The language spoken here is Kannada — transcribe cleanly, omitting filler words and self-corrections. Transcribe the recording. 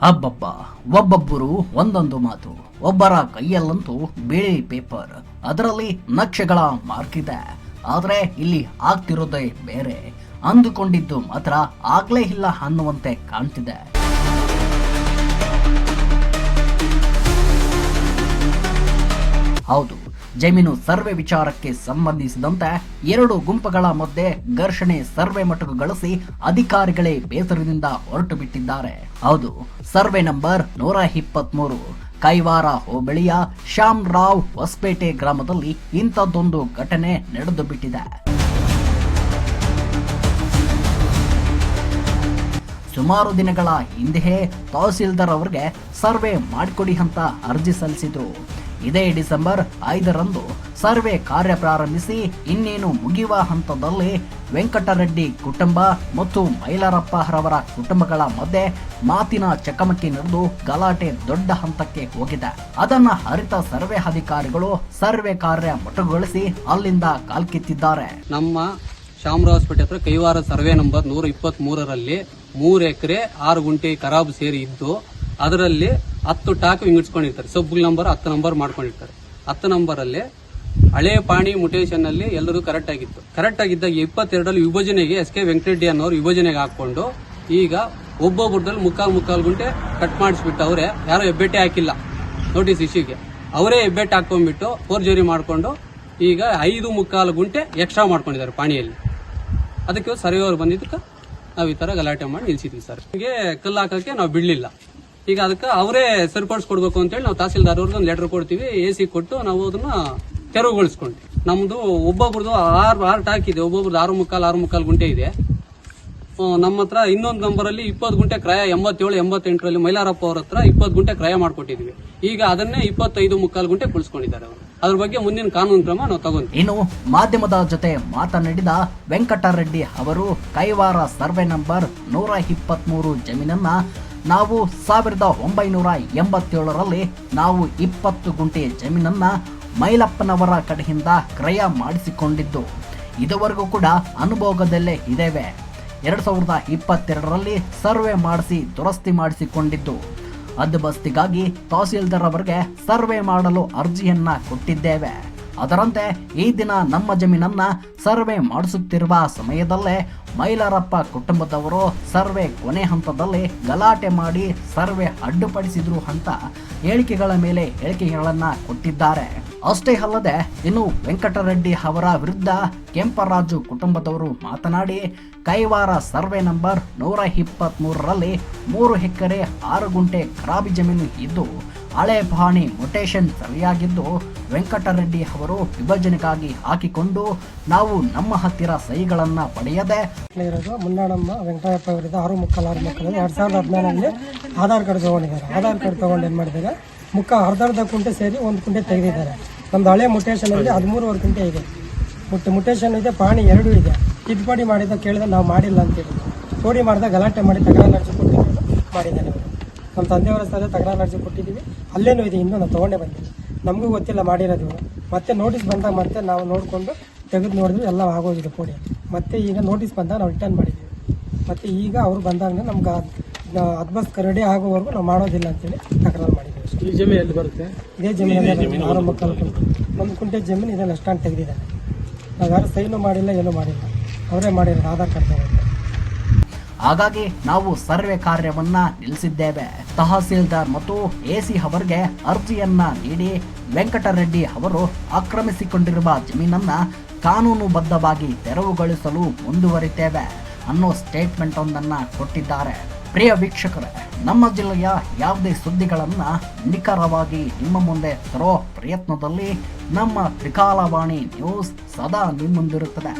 ಅಬ್ಬಬ್ಬ, ಒಬ್ಬೊಬ್ಬರು ಒಂದೊಂದು ಮಾತು. ಒಬ್ಬರ ಕೈಯಲ್ಲಂತೂ ಬಿಳಿ ಪೇಪರ್, ಅದರಲ್ಲಿ ನಕ್ಷೆಗಳ ಮಾರ್ಕ್ ಇದೆ. ಆದ್ರೆ ಇಲ್ಲಿ ಆಗ್ತಿರೋದೇ ಬೇರೆ. ಅಂದುಕೊಂಡಿದ್ದು ಮಾತ್ರ ಆಗ್ಲೇ ಇಲ್ಲ ಅನ್ನುವಂತೆ ಕಾಣ್ತಿದೆ. ಹೌದು, ಜಮೀನು ಸರ್ವೆ ವಿಚಾರಕ್ಕೆ ಸಂಬಂಧಿಸಿದಂತೆ ಎರಡು ಗುಂಪುಗಳ ಮಧ್ಯೆ ಘರ್ಷಣೆ ಸರ್ವೆ ಮೊಟಕುಗೊಳಿಸಿ ಅಧಿಕಾರಿಗಳೇ ಬೇಸರದಿಂದ ಹೊರಟು ಬಿಟ್ಟಿದ್ದಾರೆ. ಹೌದು, ಸರ್ವೆ ನಂಬರ್ 123 ಕೈವಾರ ಹೋಬಳಿಯ ಶ್ಯಾಮರಾವ್ ಹೊಸಪೇಟೆ ಗ್ರಾಮದಲ್ಲಿ ಇಂಥದ್ದೊಂದು ಘಟನೆ ನಡೆದು ಬಿಟ್ಟಿದೆ. ಸುಮಾರು ದಿನಗಳ ಹಿಂದೆಯೇ ತಹಸೀಲ್ದಾರ್ ಅವರಿಗೆ ಸರ್ವೆ ಮಾಡಿಕೊಡಿ ಅಂತ ಅರ್ಜಿ ಸಲ್ಲಿಸಿದ್ರು. ಇದೇ ಡಿಸೆಂಬರ್ 5ರಂದು ಸರ್ವೆ ಕಾರ್ಯ ಪ್ರಾರಂಭಿಸಿ ಇನ್ನೇನು ಮುಗಿಯುವ ಹಂತದಲ್ಲಿ ವೆಂಕಟರೆಡ್ಡಿ ಕುಟುಂಬ ಮತ್ತು ಮೈಲಾರಪ್ಪ ರವರ ಕುಟುಂಬಗಳ ಮಧ್ಯೆ ಮಾತಿನ ಚಕಮಕಿ ನಡೆದು ಗಲಾಟೆ ದೊಡ್ಡ ಹಂತಕ್ಕೆ ಹೋಗಿದೆ. ಅದನ್ನ ಅರಿತ ಸರ್ವೆ ಅಧಿಕಾರಿಗಳು ಸರ್ವೆ ಕಾರ್ಯ ಮೊಟಕುಗೊಳಿಸಿ ಅಲ್ಲಿಂದ ಕಾಲ್ಕಿತ್ತಿದ್ದಾರೆ. ನಮ್ಮ ಶ್ಯಾಮರಾವ್ ಹೊಸಪೇಟೆ ಹತ್ರ ಕೈವಾರ ಸರ್ವೆ ನಂಬರ್ 123ರಲ್ಲಿ 3 ಎಕರೆ 6 ಗುಂಟೆ ಖರಾಬ್ ಸೇರಿ ಇದ್ದು ಅದರಲ್ಲಿ 10 ಟಾಕ್ ವಿಂಗಡಿಸ್ಕೊಂಡಿರ್ತಾರೆ. ಸಬ್ ನಂಬರ್ 10 ನಂಬರ್ ಮಾಡ್ಕೊಂಡಿರ್ತಾರೆ. 10 ನಂಬರಲ್ಲಿ ಹಳೆ ಪಾಣಿ ಮುಟೇಶನ್ ಅಲ್ಲಿ ಎಲ್ಲರೂ ಕರೆಕ್ಟ್ ಆಗಿತ್ತು. ಕರೆಕ್ಟ್ ಆಗಿದ್ದಾಗ 22ರಲ್ಲಿ ವಿಭಜನೆಗೆ ಎಸ್ ಕೆ ವೆಂಕಟರೆಡ್ಡಿ ಅನ್ನೋರು ವಿಭಜನೆಗೆ ಹಾಕೊಂಡು ಈಗ ಒಬ್ಬೊಬ್ಬರದಲ್ಲಿ ಮುಕ್ಕಾಲು ಗುಂಟೆ ಕಟ್ ಮಾಡಿಸ್ಬಿಟ್ಟು ಅವರೇ ಯಾರೋ ಹೆಬ್ಬೆಟ್ಟೆ ಹಾಕಿಲ್ಲ ನೋಟಿಸ್ ಇಶ್ಯೂಗೆ, ಅವರೇ ಹೆಬ್ಬೆಟ್ಟೆ ಹಾಕೊಂಡ್ಬಿಟ್ಟು ಫೋರ್ಜರಿ ಮಾಡಿಕೊಂಡು ಈಗ 5 ಗುಂಟೆ ಎಕ್ಸ್ಟ್ರಾ ಮಾಡ್ಕೊಂಡಿದ್ದಾರೆ ಪಾಣಿಯಲ್ಲಿ. ಅದಕ್ಕೆ ಸರ್ವೆಯವರು ಬಂದಿದ್ದಕ್ಕೆ ನಾವು ಈ ತರ ಗಲಾಟೆ ಮಾಡಿ ನಿಲ್ಸಿದ್ವಿ ಸರ್. ಹೀಗೆ ಕಲ್ಲು ಹಾಕಕ್ಕೆ ನಾವು ಬಿಡ್ಲಿಲ್ಲ. ಈಗ ಅದಕ್ಕೆ ಅವರೇ ಸರಿಪಡಿಸ್ಕೊಡ್ಬೇಕು ಅಂತೇಳಿ ನಾವು ತಹಸೀಲ್ದಾರ್ ಅವ್ರಿಗೆ ಒಂದು ಲೆಟರ್ ಕೊಡ್ತೀವಿ. AC ಕೊಟ್ಟು ನಾವು ಅದನ್ನ ತೆರವುಗೊಳಿಸ್ಕೊಂಡ್ವಿ. ನಮ್ದು ಒಬ್ಬೊಬ್ರದ್ದು 6 ಟಾಕ್ ಇದೆ, ಒಬ್ಬೊಬ್ರದ್ದು 6 ಗುಂಟೆ ಇದೆ. ನಮ್ಮ ಹತ್ರ ಇನ್ನೊಂದು ನಂಬರಲ್ಲಿ 20 ಗುಂಟೆ ಕ್ರಯ 87, 88ರಲ್ಲಿ ಮೈಲಾರಪ್ಪ ಅವ್ರ ಹತ್ರ 20 ಗುಂಟೆ ಕ್ರಯ ಮಾಡ್ಕೊಟ್ಟಿದ್ವಿ. ಈಗ ಅದನ್ನೇ 25 ಗುಂಟೆ ಕುಳಿಸ್ಕೊಂಡಿದ್ದಾರೆ ಅವರು. ಅದ್ರ ಬಗ್ಗೆ ಮುಂದಿನ ಕಾನೂನು ಕ್ರಮ ನಾವು ತಗೊಂಡ್ವಿ. ಇನ್ನು ಮಾಧ್ಯಮದ ಜೊತೆ ಮಾತನಾಡಿದ ವೆಂಕಟರೆಡ್ಡಿ ಅವರು ಕೈವಾರ ಸರ್ವೆ ನಂಬರ್ 123 ಜಮೀನನ್ನ ನಾವು 1987ರಲ್ಲಿ ನಾವು 20 ಗುಂಟೆ ಜಮೀನನ್ನ ಮೈಲಪ್ಪನವರ ಕಡೆಯಿಂದ ಕ್ರಯ ಮಾಡಿಸಿಕೊಂಡಿದ್ದು ಇದುವರೆಗೂ ಕೂಡ ಅನುಭೋಗದಲ್ಲೇ ಇದ್ದೇವೆ. 2022ರಲ್ಲಿ ಸರ್ವೆ ಮಾಡಿಸಿ ದುರಸ್ತಿ ಮಾಡಿಸಿಕೊಂಡಿದ್ದು ಹದ್ದುಬಸ್ತಿಗಾಗಿ ತಹಸೀಲ್ದಾರ್ ಅವರಿಗೆ ಸರ್ವೆ ಮಾಡಲು ಅರ್ಜಿಯನ್ನ ಕೊಟ್ಟಿದ್ದೇವೆ. ಅದರಂತೆ ಈ ದಿನ ನಮ್ಮ ಜಮೀನನ್ನ ಸರ್ವೆ ಮಾಡಿಸುತ್ತಿರುವ ಸಮಯದಲ್ಲೇ ಮೈಲಾರಪ್ಪ ಕುಟುಂಬದವರು ಸರ್ವೆ ಕೊನೆ ಹಂತದಲ್ಲಿ ಗಲಾಟೆ ಮಾಡಿ ಸರ್ವೆ ಅಡ್ಡುಪಡಿಸಿದ್ರು ಅಂತ ಹೇಳಿಕೆಗಳ ಮೇಲೆ ಹೇಳಿಕೆಗಳನ್ನ ಕೊಟ್ಟಿದ್ದಾರೆ. ಅಷ್ಟೇ ಅಲ್ಲದೆ ಇನ್ನು ವೆಂಕಟರೆಡ್ಡಿ ಅವರ ವಿರುದ್ಧ ಕೆಂಪರಾಜು ಕುಟುಂಬದವರು ಮಾತನಾಡಿ ಕೈವಾರ ಸರ್ವೆ ನಂಬರ್ 123ರಲ್ಲಿ 3 ಎಕರೆ 6 ಗುಂಟೆ ಖರಾಬಿ ಜಮೀನು ಇದ್ದು ಹಳೆ ಪಹಣಿ ಮೊಟೇಶನ್ ಸರಿಯಾಗಿದ್ದು ವೆಂಕಟರೆಡ್ಡಿ ಅವರು ವಿಭಜನೆಗಾಗಿ ಹಾಕಿಕೊಂಡು ನಾವು ನಮ್ಮ ಹತ್ತಿರ ಸಹಿಗಳನ್ನ ಪಡೆಯದೆ ಮುನ್ನಾಡಮ್ಮ ವೆಂಕಟಪ್ಪ ಅವರಿಂದ 6 2017ರಲ್ಲಿ ಆಧಾರ್ ಕಾರ್ಡ್ ತಗೊಂಡಿದ್ದಾರೆ. ಆಧಾರ್ ಕಾರ್ಡ್ ತಗೊಂಡು ಏನು ಮಾಡಿದ್ದಾರೆ, ಅರ್ಧ ಕುಂಟೆ ಸೇರಿ 1 ಕುಂಟೆ ತೆಗೆದಿದ್ದಾರೆ. ನಮ್ದು ಹಳೆ ಮುಟೇಶನ್ ಅಲ್ಲಿ 13 ಕುಂಟೆ ಇದೆ. ಮುಟೇಶನ್ ಇದೆ, ಪಾಣಿ 2 ಇದೆ. ತಿದ್ದುಪಡಿ ಮಾಡಿದ ಕೇಳಿದ್ರೆ ನಾವು ಮಾಡಿಲ್ಲ ಅಂತೇಳಿ ತೋಡಿ ಮಾಡಿದ ಗಲಾಟೆ ಮಾಡಿ ತಕರಾರು ಅರ್ಜಿ ಕೊಟ್ಟಿದ್ದೀವಿ ಮಾಡಿದ್ದಾನೆ. ನಮ್ಮ ತಂದೆಯವರ ಸಹ ತಕರಾರು ಅರ್ಜಿ ಕೊಟ್ಟಿದ್ದೀವಿ, ಅಲ್ಲೇನೂ ಇದೆ, ಇನ್ನೂ ನಾವು ತೊಗೊಂಡೇ ಬಂದಿದ್ದೀವಿ. ನಮಗೂ ಗೊತ್ತಿಲ್ಲ ಮಾಡಿರೋದು. ಮತ್ತೆ ನೋಟಿಸ್ ಬಂದಾಗ ಮತ್ತೆ ನಾವು ನೋಡಿಕೊಂಡು ತೆಗೆದು ನೋಡಿದ್ವಿ, ಎಲ್ಲ ಆಗೋಗಿದೆ ಪೋಡಿ. ಮತ್ತೆ ಈಗ ನೋಟಿಸ್ ಬಂದಾಗ ನಾವು ರಿಟರ್ನ್ ಮಾಡಿದ್ದೀವಿ. ಮತ್ತೆ ಈಗ ಅವರು ಬಂದಾಗ ನಮ್ಗೆ ಅದ್ಬಸ್ ರೆಡಿ ಆಗೋವರೆಗೂ ನಾವು ಮಾಡೋದಿಲ್ಲ ಅಂತೇಳಿ ತಕರಾರು ಮಾಡಿದ್ದೀವಿ. ಈ ಜಮೀನು ಎಲ್ಲಿ ಬರುತ್ತೆ? ಇದೇ ಜಮೀನಲ್ಲಿ 6 1 ಕುಂಟೆ ಜಮೀನು ಇದನ್ನು ಅಷ್ಟಾಂಡ್ ತೆಗೆದಿದ್ದಾರೆ. ನಾವು ಯಾರು ಸೈನು ಮಾಡಿಲ್ಲ, ಏನೂ ಮಾಡಿಲ್ಲ, ಅವರೇ ಮಾಡಿರೋದು ಆಧಾರ್ ಕಾರ್ಡ್ ತಗೊಂಡು. ಹಾಗಾಗಿ ನಾವು ಸರ್ವೆ ಕಾರ್ಯವನ್ನ ನಿಲ್ಲಿಸಿದ್ದೇವೆ. ತಹಸೀಲ್ದಾರ್ ಮತ್ತು AC ಅವರಿಗೆ ಅರ್ಜಿಯನ್ನ ನೀಡಿ ವೆಂಕಟರೆಡ್ಡಿ ಅವರು ಆಕ್ರಮಿಸಿಕೊಂಡಿರುವ ಜಮೀನನ್ನ ಕಾನೂನುಬದ್ಧವಾಗಿ ತೆರವುಗೊಳಿಸಲು ಮುಂದುವರಿತೇವೆ ಅನ್ನೋ ಸ್ಟೇಟ್ಮೆಂಟ್ ಒಂದನ್ನ ಕೊಟ್ಟಿದ್ದಾರೆ. ಪ್ರಿಯ ವೀಕ್ಷಕರೇ, ನಮ್ಮ ಜಿಲ್ಲೆಯ ಯಾವುದೇ ಸುದ್ದಿಗಳನ್ನ ನಿಖರವಾಗಿ ನಿಮ್ಮ ಮುಂದೆ ತರೋ ಪ್ರಯತ್ನದಲ್ಲಿ ನಮ್ಮ ತ್ರಿಕಾಲವಾಣಿ ನ್ಯೂಸ್ ಸದಾ ನಿಮ್ಮುಂದಿರುತ್ತದೆ.